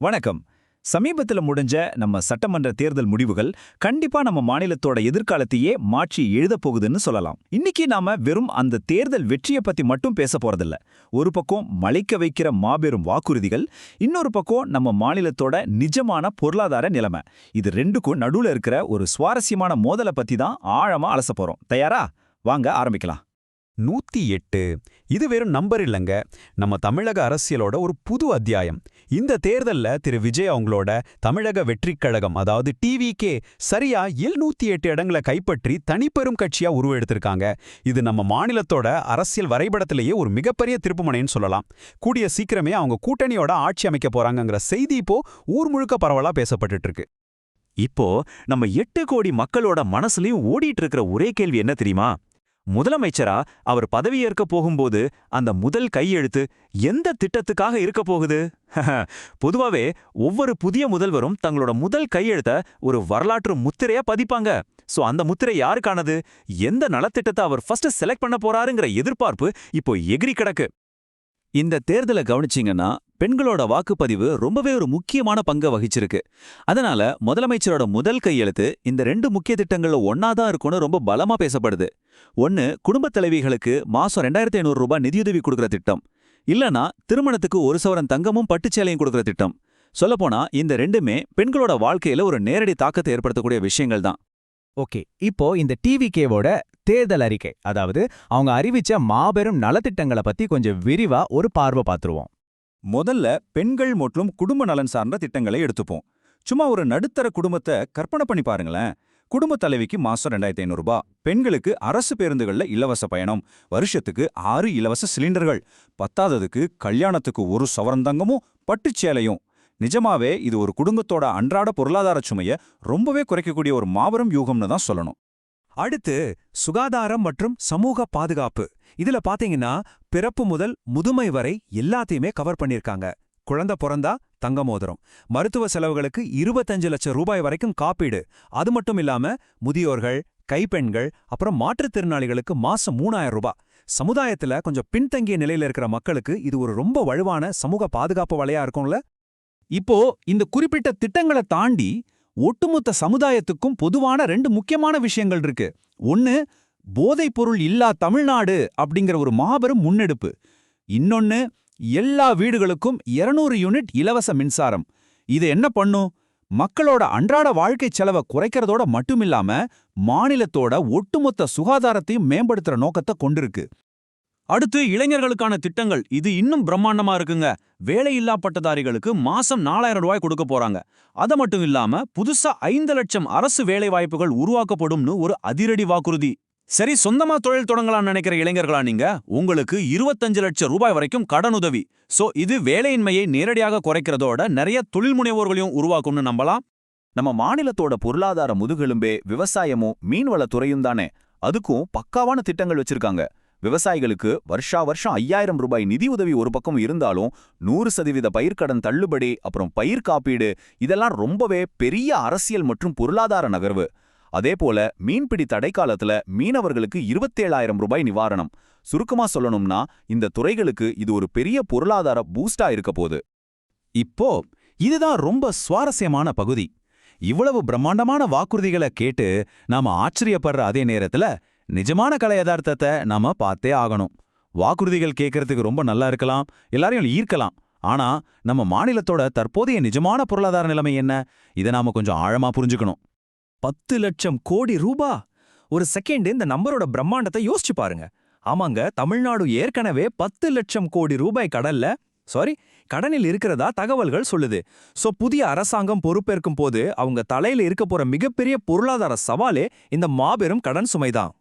வணக்கம். சமீபத்துல முடிஞ்ச நம்ம சட்டமன்ற தேர்தல் முடிவுகள் கண்டிப்பா நம்ம மாநிலத்தோட எதிர்காலத்தையே மாற்றி எழுதப் போகுதுன்னு சொல்லலாம். இன்னைக்கு நாம வெறும் அந்த தேர்தல் வெற்றியை பத்தி மட்டும் பேச போறதில்ல. ஒரு பக்கம் மலைக்க வைக்கிற மாபெரும் வாக்குறுதிகள், இன்னொரு பக்கம் நம்ம மாநிலத்தோட நிஜமான பொருளாதார நிலைமை. இது ரெண்டுக்கும் நடுவுல இருக்கிற ஒரு சுவாரஸ்யமான மோதலை பத்தி தான் ஆழமா அலசப் போறோம். தயாரா? வாங்க ஆரம்பிக்கலாம். 108 இது வெறும் நம்பர் இல்லைங்க. நம்ம தமிழக அரசியலோட ஒரு புது அத்தியாயம். இந்த தேர்தல்ல திரு விஜய் அவங்களோட தமிழக வெற்றிக் கழகம், அதாவது டிவிகே, சரியா 708 இடங்களை கைப்பற்றி தனிப்பெரும் கட்சியா உருவெடுத்திருக்காங்க. இது நம்ம மாநிலத்தோட அரசியல் வரைபடத்திலேயே ஒரு மிகப்பெரிய திருப்புமுனைன்னு சொல்லலாம். கூடிய சீக்கிரமே அவங்க கூட்டணியோட ஆட்சி அமைக்க போறாங்கங்கிற செய்தி இப்போ ஊர் முழுக்க பரவலா பேசப்பட்டுட்டு இருக்கு. இப்போ நம்ம 8 கோடி மக்களோட மனசுலயும் ஓடிட்டு இருக்கிற ஒரே கேள்வி என்ன தெரியுமா? முதலமைச்சரா அவர் பதவியேற்க போகும்போது அந்த முதல் கையெழுத்து எந்த திட்டத்துக்காக இருக்க போகுது? பொதுவாவே ஒவ்வொரு புதிய முதல்வரும் தங்களோட முதல் கையெழுத்த ஒரு வரலாற்று முத்திரையா பதிப்பாங்க. சோ அந்த முத்திரை யாருக்கானது? எந்த நலத்திட்டத்தை அவர் ஃபர்ஸ்ட் செலக்ட் பண்ண போறாருங்கிற எதிர்பார்ப்பு இப்போ எகிரி கிடக்கு. இந்த தேர்தலை கவனிச்சிங்கன்னா பெண்களோட வாக்குப்பதிவு ரொம்பவே ஒரு முக்கியமான பங்கை வகிச்சிருக்கு. அதனால முதலமைச்சரோட முதல் கையெழுத்து இந்த ரெண்டு முக்கிய திட்டங்கள்ல ஒன்னாதான் இருக்கும்னு ரொம்ப பலமா பேசப்படுது. ஒன்னு, குடும்பத் தலைவிகளுக்கு மாசம் 2500 ரூபாய் நிதியுதவி கொடுக்கற திட்டம். இல்லனா திருமணத்துக்கு 1 சவரன் தங்கமும் பட்டுச்சேலையும் கொடுக்கற திட்டம். சொல்லப்போனா இந்த ரெண்டுமே பெண்களோட வாழ்க்கையில ஒரு நேரடி தாக்கத்தை ஏற்படுத்தக்கூடிய விஷயங்கள் தான். ஓகே, இப்போ இந்த டிவிகேவோட தேர்தல் அறிக்கை, அதாவது அவங்க அறிவிச்ச மாபெரும் நலத்திட்டங்களை பத்தி கொஞ்சம் விரிவா ஒரு பார்வை பார்த்துருவோம். முதல்ல பெண்கள் மற்றும் குடும்ப நலன் சார்ந்த திட்டங்களை எடுத்துப்போம். சும்மா ஒரு நடுத்தர குடும்பத்தை கற்பனை பண்ணி பாருங்களேன். குடும்ப தலைவிக்கு மாசம் 2500 ரூபாய், பெண்களுக்கு அரசு பேருந்துகள்ல இலவச பயணம், வருஷத்துக்கு 6 இலவச சிலிண்டர்கள், பத்தாததுக்கு கல்யாணத்துக்கு 1 சவரன் தங்கமும் பட்டுச்சேலையும். நிஜமாவே இது ஒரு குடும்பத்தோட அன்றாட பொருளாதார சுமையை ரொம்பவே குறைக்கக்கூடிய ஒரு மாபெரும் யூகம்னு தான் சொல்லணும். அடுத்து, சுகாதாரம் மற்றும் சமூக பாதுகாப்பு. இதுல பாத்தீங்கன்னா பிறப்பு முதல் முதுமை வரை எல்லாத்தையுமே கவர் பண்ணிருக்காங்க. குழந்தை பிறந்தா தங்க மோதிரம், மருத்துவ செலவுகளுக்கு 25 லட்சம் ரூபாய் வரைக்கும் காப்பீடு. அது மட்டும் இல்லாம முதியோர்கள், கைப்பெண்கள், அப்புறம் மாற்றுத்திறனாளிகளுக்கு மாசம் 3000 ரூபாய். சமுதாயத்துல கொஞ்சம் பின்தங்கிய நிலையில இருக்கிற மக்களுக்கு இது ஒரு ரொம்ப வலுவான சமூக பாதுகாப்பு வலையா இருக்கும்ல. இப்போ இந்த குறிப்பிட்ட திட்டங்களை தாண்டி ஒட்டுமொத்த சமுதாயத்துக்கும் பொதுவான 2 முக்கியமான விஷயங்கள் இருக்கு. ஒன்னு, போதைப் பொருள் இல்லா தமிழ்நாடு அப்படிங்கிற ஒரு மாபெரும் முன்னெடுப்பு. இன்னொன்னு, எல்லா வீடுகளுக்கும் 200 யூனிட் இலவச மின்சாரம். இது என்ன பண்ணும்? மக்களோட அன்றாட வாழ்க்கை செலவை குறைக்கிறதோட மட்டுமில்லாம மாநிலத்தோட ஒட்டுமொத்த சுகாதாரத்தையும் மேம்படுத்துற நோக்கத்தை கொண்டிருக்கு. அடுத்து, இளைஞர்களுக்கான திட்டங்கள். இது இன்னும் பிரம்மாண்டமா இருக்குங்க. வேலையில்லா பட்டதாரிகளுக்கு மாசம் 4000 ரூபாய் கொடுக்க போறாங்க. அது மட்டும் இல்லாம புதுசா 5 லட்சம் அரசு வேலை வாய்ப்புகள் உருவாக்கப்படும்னு ஒரு அதிரடி வாக்குறுதி. சரி, சொந்தமா தொழில் தொடங்கலாம்னு நினைக்கிற இளைஞர்களா நீங்க? உங்களுக்கு 25 லட்சம் ரூபாய் வரைக்கும் கடனுதவி. சோ இது வேலையின்மையை நேரடியாக குறைக்கிறதோட நிறைய தொழில் முனைவோர்களையும் உருவாக்கும்னு நம்பலாம். நம்ம மாநிலத்தோட பொருளாதார முதுகெலும்பே விவசாயமும் மீன்வளத்துறையும் தானே. அதுக்கும் பக்காவான திட்டங்கள் வச்சிருக்காங்க. விவசாயிகளுக்கு வருஷா வருஷம் 5000 ரூபாய் நிதி உதவி ஒரு பக்கம் இருந்தாலும் 100% பயிர்க்கடன் தள்ளுபடி, அப்புறம் பயிர் காப்பீடு, இதெல்லாம் ரொம்பவே பெரிய அரசியல் மற்றும் பொருளாதார நகர்வு. அதேபோல மீன்பிடி தடைக்காலத்துல மீனவர்களுக்கு 27000 ரூபாய் நிவாரணம். சுருக்கமா சொல்லணும்னா இந்த துறைகளுக்கு இது ஒரு பெரிய பொருளாதார பூஸ்டா இருக்க போகுது. இப்போ இதுதான் ரொம்ப சுவாரஸ்யமான பகுதி. இவ்வளவு பிரம்மாண்டமான வாக்குறுதிகளை கேட்டு நாம ஆச்சரியப்படுற அதே நேரத்துல நிஜமான கலை யதார்த்தத்தை நாம பார்த்தே ஆகணும். வாக்குறுதிகள் கேட்கறதுக்கு ரொம்ப நல்லா இருக்கலாம், எல்லாரையும் ஈர்க்கலாம். ஆனா நம்ம மாநிலத்தோட தற்போதைய நிஜமான பொருளாதார நிலைமை என்ன? இதை நாம கொஞ்சம் ஆழமா புரிஞ்சுக்கணும். 10 லட்சம் கோடி ரூபா! ஒரு செகண்ட் இந்த நம்பரோட பிரம்மாண்டத்தை யோசிச்சு பாருங்க. ஆமாங்க, தமிழ்நாடு ஏற்கனவே 10 லட்சம் கோடி ரூபாய் கடனில் இருக்கிறதா தகவல்கள் சொல்லுது. சோ புதிய அரசாங்கம் பொறுப்பேற்கும் போது அவங்க தலையில இருக்க போற மிகப்பெரிய பொருளாதார சவாலே இந்த மாபெரும் கடன் சுமைதான்.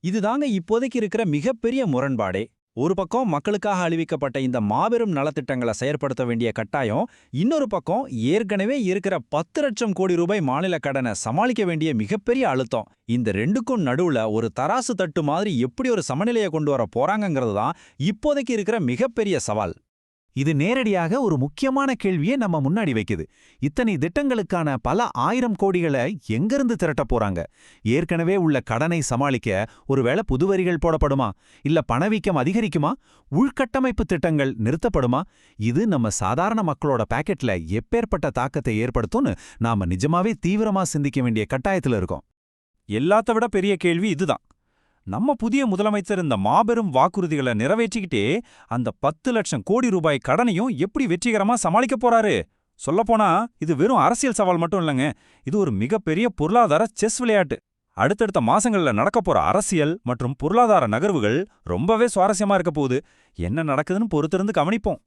இதுதாங்க இப்போதைக்கு இருக்கிற மிகப்பெரிய முரண்பாடே. ஒரு பக்கம் மக்களுக்காக அறிவிக்கப்பட்ட இந்த மாபெரும் நலத்திட்டங்களை செயற்படுத்த வேண்டிய கட்டாயம், இன்னொரு பக்கம் ஏற்கனவே இருக்கிற 10 லட்சம் கோடி ரூபாய் மாநில கடனை சமாளிக்க வேண்டிய மிகப்பெரிய அழுத்தம். இந்த ரெண்டுக்கும் நடுவுல ஒரு தராசு தட்டு மாதிரி எப்படி ஒரு சமநிலையை கொண்டு வர போறாங்கங்கிறது தான் இப்போதைக்கு இருக்கிற மிகப்பெரிய சவால். இது நேரடியாக ஒரு முக்கியமான கேள்வியை நம்ம முன்னாடி வைக்குது. இத்தனை திட்டங்களுக்கான பல 1000 கோடிகளை எங்கிருந்து திரட்டப் போறாங்க? ஏற்கனவே உள்ள கடனை சமாளிக்க ஒருவேளை புது வரிகள் போடப்படுமா? இல்ல பணவீக்கம் அதிகரிக்குமா? உள்கட்டமைப்பு திட்டங்கள் நிறுத்தப்படுமா? இது நம்ம சாதாரண மக்களோட பாக்கெட்ல எப்பேற்பட்ட தாக்கத்தை ஏற்படுத்தும்னு நாம நிஜமாவே தீவிரமா சிந்திக்க வேண்டிய கட்டாயத்துல இருக்கோம். எல்லாத்த விட பெரிய கேள்வி இதுதான். நம்ம புதிய முதலமைச்சர் இந்த மாபெரும் வாக்குறுதிகளை நிறைவேற்றிக்கிட்டே அந்த 10 லட்சம் கோடி ரூபாய் கடனையும் எப்படி வெற்றிகரமா சமாளிக்க போறாரு? சொல்லப்போனா இது வெறும் அரசியல் சவால் மட்டும் இல்லைங்க, இது ஒரு மிகப்பெரிய பொருளாதார செஸ் விளையாட்டு. அடுத்தடுத்த மாசங்கள்ல நடக்கப் போற அரசியல் மற்றும் பொருளாதார நகர்வுகள் ரொம்பவே சுவாரஸ்யமா இருக்க போகுது. என்ன நடக்குதுன்னு பொறுத்திருந்து கவனிப்போம்.